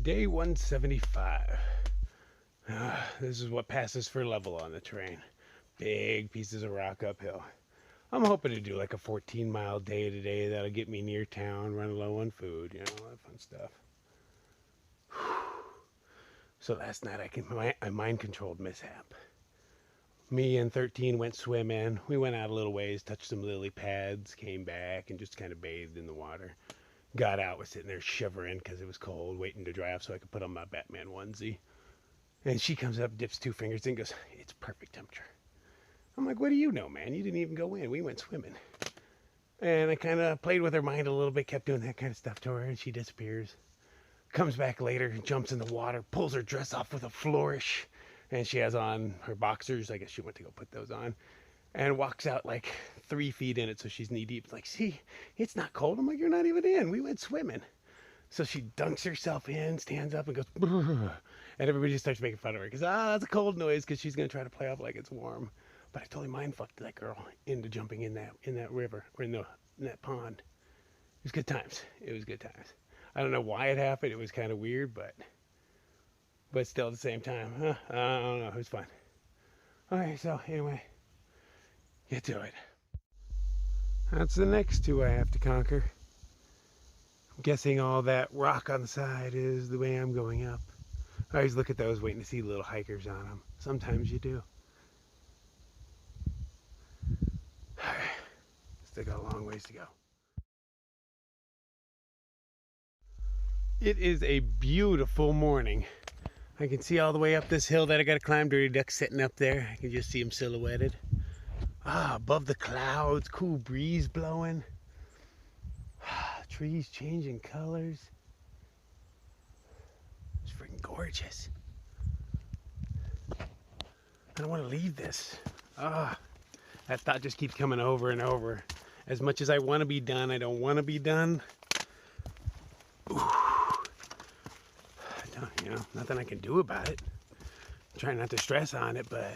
Day 175. This is what passes for level on the terrain. Big pieces of rock uphill. I'm hoping to do like a 14-mile day today. That'll get me near town, run low on food, you know, all that fun stuff. So last night I mind-controlled mishap. Me and 13 went swimming. We went out a little ways, touched some lily pads, came back, and just kind of bathed in the water. Got out, was sitting there shivering because it was cold, waiting to dry off so I could put on my Batman onesie. And she comes up, dips 2 fingers in, and goes, "It's perfect temperature." I'm like, "What do you know, man? You didn't even go in. We went swimming." And I kind of played with her mind a little bit, kept doing that kind of stuff to her, and she disappears. Comes back later, jumps in the water, pulls her dress off with a flourish, and she has on her boxers. I guess she went to go put those on. And walks out like 3 feet in it, so she's knee deep. Like, "See, it's not cold." I'm like, "You're not even in. We went swimming." So she dunks herself in, stands up, and goes, "Brr," and everybody just starts making fun of her because that's a cold noise because she's gonna try to play off like it's warm. But I totally mind fucked that girl into jumping in that river or in that pond. It was good times. It was good times. I don't know why it happened. It was kind of weird, but still at the same time, I don't know. It was fun. Okay, so anyway. Get to it. That's the next 2 I have to conquer. I'm guessing all that rock on the side is the way I'm going up. I always look at those waiting to see little hikers on them. Sometimes you do. Still got a long ways to go. It is a beautiful morning. I can see all the way up this hill that I got to climb. Dirty Duck's sitting up there. I can just see him silhouetted. Above the clouds, cool breeze blowing. Trees changing colors. It's freaking gorgeous. I don't want to leave this. That thought just keeps coming over and over. As much as I want to be done, I don't want to be done. You know, nothing I can do about it. I'm trying not to stress on it, but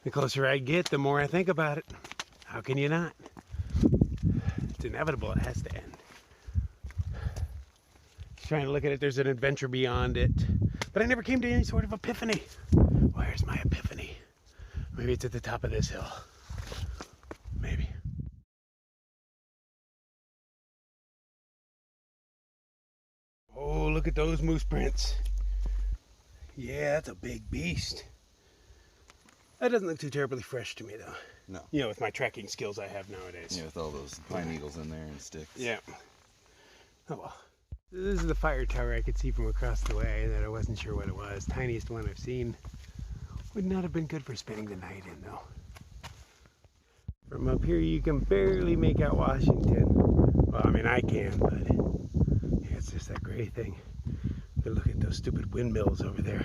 the closer I get, the more I think about it. How can you not? It's inevitable. It has to end. Just trying to look at it. There's an adventure beyond it. But I never came to any sort of epiphany. Where's my epiphany? Maybe it's at the top of this hill. Maybe. Oh, look at those moose prints. Yeah, that's a big beast. That doesn't look too terribly fresh to me, though. No. You know, with my tracking skills I have nowadays. Yeah, with all those pine needles in there and sticks. Yeah. Oh well. This is the fire tower I could see from across the way that I wasn't sure what it was. Tiniest one I've seen. Would not have been good for spending the night in, though. From up here you can barely make out Washington. Well, I mean I can, but yeah, it's just that gray thing. But look at those stupid windmills over there.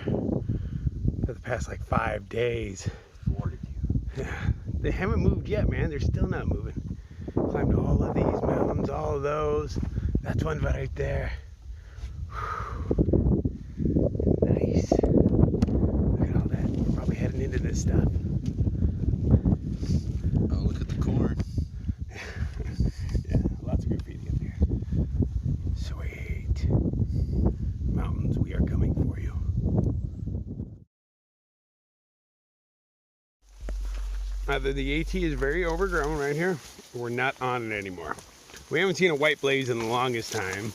For the past like 5 days. Yeah, they haven't moved yet, man. They're still not moving. Climbed all of these mountains, all of those. That's one right there. Whew. Nice. Look at all that. We're probably heading into this stuff. Oh, look at the corn. Yeah, lots of graffiti up here. Sweet. Mountains, we are coming for you. Either the AT is very overgrown right here, or we're not on it anymore. We haven't seen a white blaze in the longest time,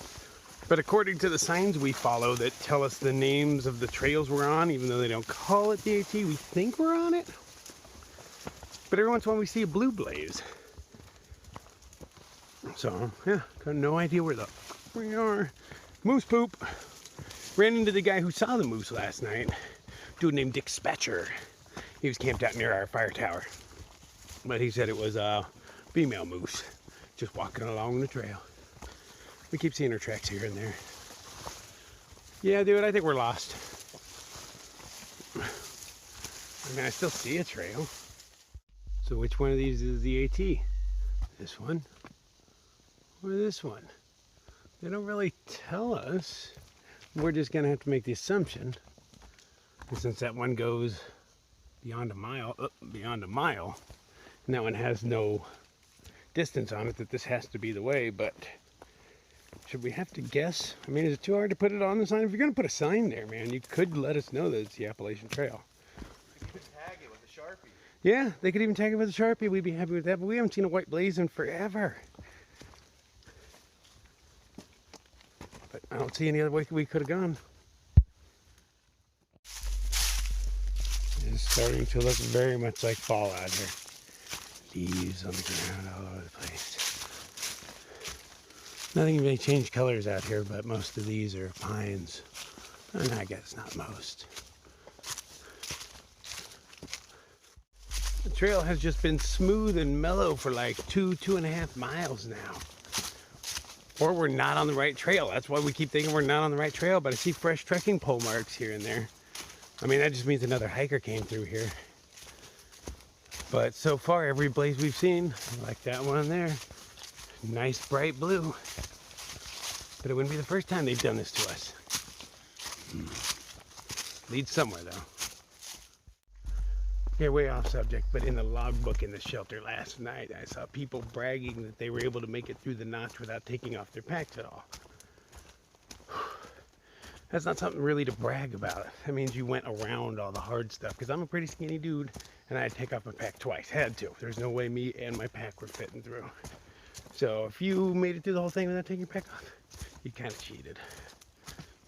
but according to the signs we follow that tell us the names of the trails we're on, even though they don't call it the AT, we think we're on it. But every once in a while we see a blue blaze. So, yeah, got no idea where the we are. Moose poop. Ran into the guy who saw the moose last night. Dude named Dick Spatcher. He was camped out near our fire tower. But he said it was a female moose just walking along the trail. We keep seeing her tracks here and there. Yeah, dude, I think we're lost. I mean, I still see a trail. So which one of these is the AT? This one or this one? They don't really tell us. We're just gonna have to make the assumption. And since that one goes beyond a mile, and that one has no distance on it, that this has to be the way, but Should we have to guess? I mean, is it too hard to put it on the sign? If you're going to put a sign there, man, you could let us know that it's the Appalachian Trail. You could tag it with a Sharpie. Yeah, they could even tag it with a Sharpie. We'd be happy with that, but we haven't seen a white blaze in forever. But I don't see any other way we could have gone. It's starting to look very much like fall out here. Leaves on the ground all over the place. Nothing really changed colors out here, but most of these are pines. And I guess not most. The trail has just been smooth and mellow for like 2.5 miles now. Or we're not on the right trail. That's why we keep thinking we're not on the right trail, but I see fresh trekking pole marks here and there. I mean, that just means another hiker came through here. But so far, every blaze we've seen, like that one there, nice bright blue. But it wouldn't be the first time they've done this to us. Leads somewhere though. Okay, way off subject, but in the logbook in the shelter last night, I saw people bragging that they were able to make it through the notch without taking off their packs at all. That's not something really to brag about. That means you went around all the hard stuff, because I'm a pretty skinny dude, and I had to take off my pack twice. Had to. There's no way me and my pack were fitting through. So if you made it through the whole thing without taking your pack off, you kind of cheated.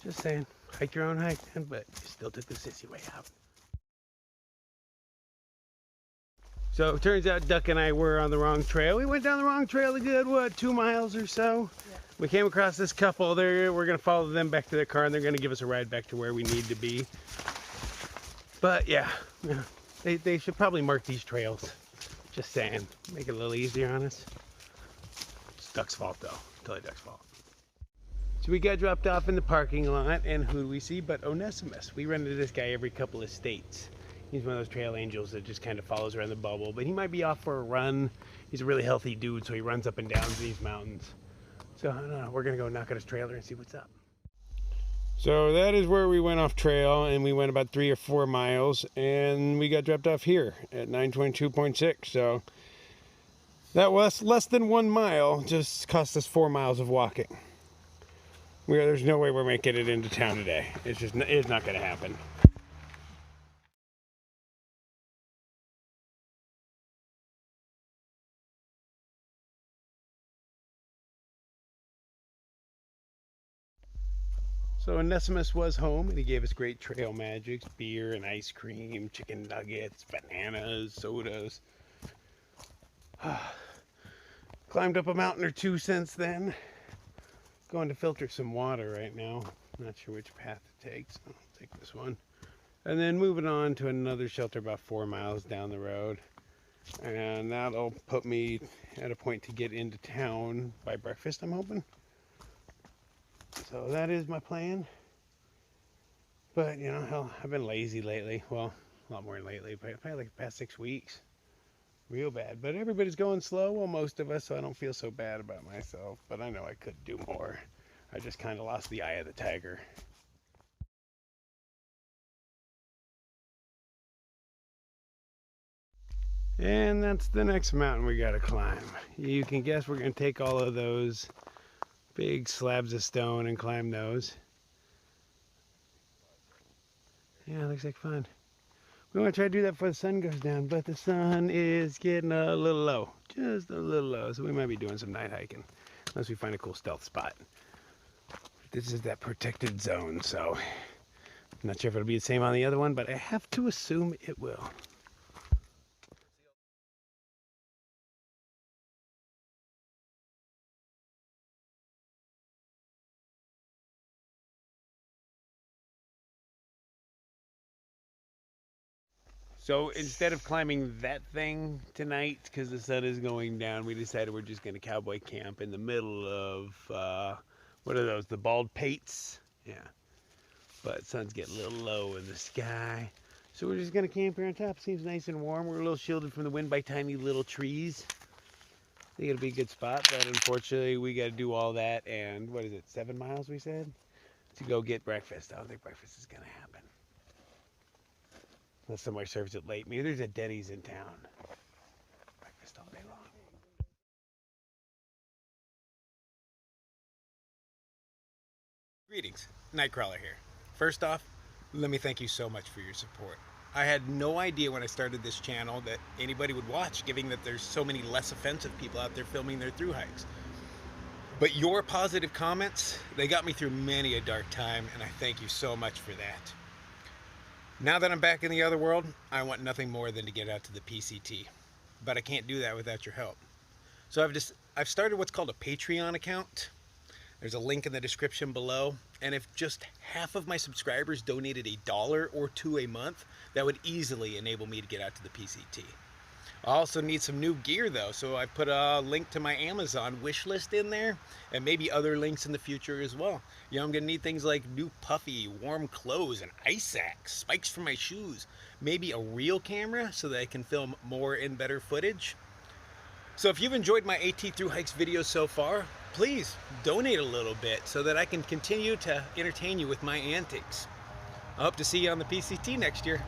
Just saying. Hike your own hike, man, but you still took the sissy way out. So it turns out Duck and I were on the wrong trail. We went down the wrong trail a good, what, 2 miles or so? Yeah. We came across this couple there. We're going to follow them back to their car, and they're going to give us a ride back to where we need to be. But yeah, they should probably mark these trails. Just saying. Make it a little easier on us. It's Duck's fault, though. Totally Duck's fault. So we got dropped off in the parking lot, and who do we see but Onesimus. We run into this guy every couple of states. He's one of those trail angels that just kind of follows around the bubble, but he might be off for a run. He's a really healthy dude, so he runs up and down these mountains. So I don't know, we're gonna go knock on his trailer and see what's up. So that is where we went off trail, and we went about 3 or 4 miles, and we got dropped off here at 922.6. So that was less than 1 mile, just cost us 4 miles of walking. There's no way we're making it into town today. It's not gonna happen. So Onesimus was home, and he gave us great trail magics, beer and ice cream, chicken nuggets, bananas, sodas. Climbed up a mountain or two since then. Going to filter some water right now. Not sure which path to take, so I'll take this one. And then moving on to another shelter about 4 miles down the road. And that'll put me at a point to get into town by breakfast, I'm hoping. So that is my plan. But, you know, hell, I've been lazy lately. Well, a lot more than lately, but probably like the past 6 weeks. Real bad. But everybody's going slow, well, most of us, so I don't feel so bad about myself. But I know I could do more. I just kind of lost the eye of the tiger. And that's the next mountain we gotta climb. You can guess we're gonna take all of those big slabs of stone and climb those. Yeah, looks like fun. We want to try to do that before the sun goes down, but the sun is getting a little low. Just a little low, so we might be doing some night hiking. Unless we find a cool stealth spot. This is that protected zone, so I'm not sure if it'll be the same on the other one, but I have to assume it will. So instead of climbing that thing tonight, because the sun is going down, we decided we're just going to cowboy camp in the middle of, what are those, the bald pates? Yeah. But sun's getting a little low in the sky. So we're just going to camp here on top. Seems nice and warm. We're a little shielded from the wind by tiny little trees. I think it'll be a good spot, but unfortunately we got to do all that and, what is it, 7 miles we said? To go get breakfast. I don't think breakfast is going to happen. Unless somebody serves it late. Maybe there's a Denny's in town. Breakfast all day long. Greetings, Nightcrawler here. First off, let me thank you so much for your support. I had no idea when I started this channel that anybody would watch, given that there's so many less offensive people out there filming their thru hikes. But your positive comments, they got me through many a dark time, and I thank you so much for that. Now that I'm back in the other world, I want nothing more than to get out to the PCT. But I can't do that without your help. So I've started what's called a Patreon account. There's a link in the description below, and if just half of my subscribers donated $1 or $2 a month, that would easily enable me to get out to the PCT. I also need some new gear though, so I put a link to my Amazon wish list in there, and maybe other links in the future as well. You know, I'm gonna need things like new puffy, warm clothes, an ice axe, spikes for my shoes, maybe a real camera so that I can film more and better footage. So if you've enjoyed my AT Thru Hikes videos so far, please donate a little bit so that I can continue to entertain you with my antics. I hope to see you on the PCT next year.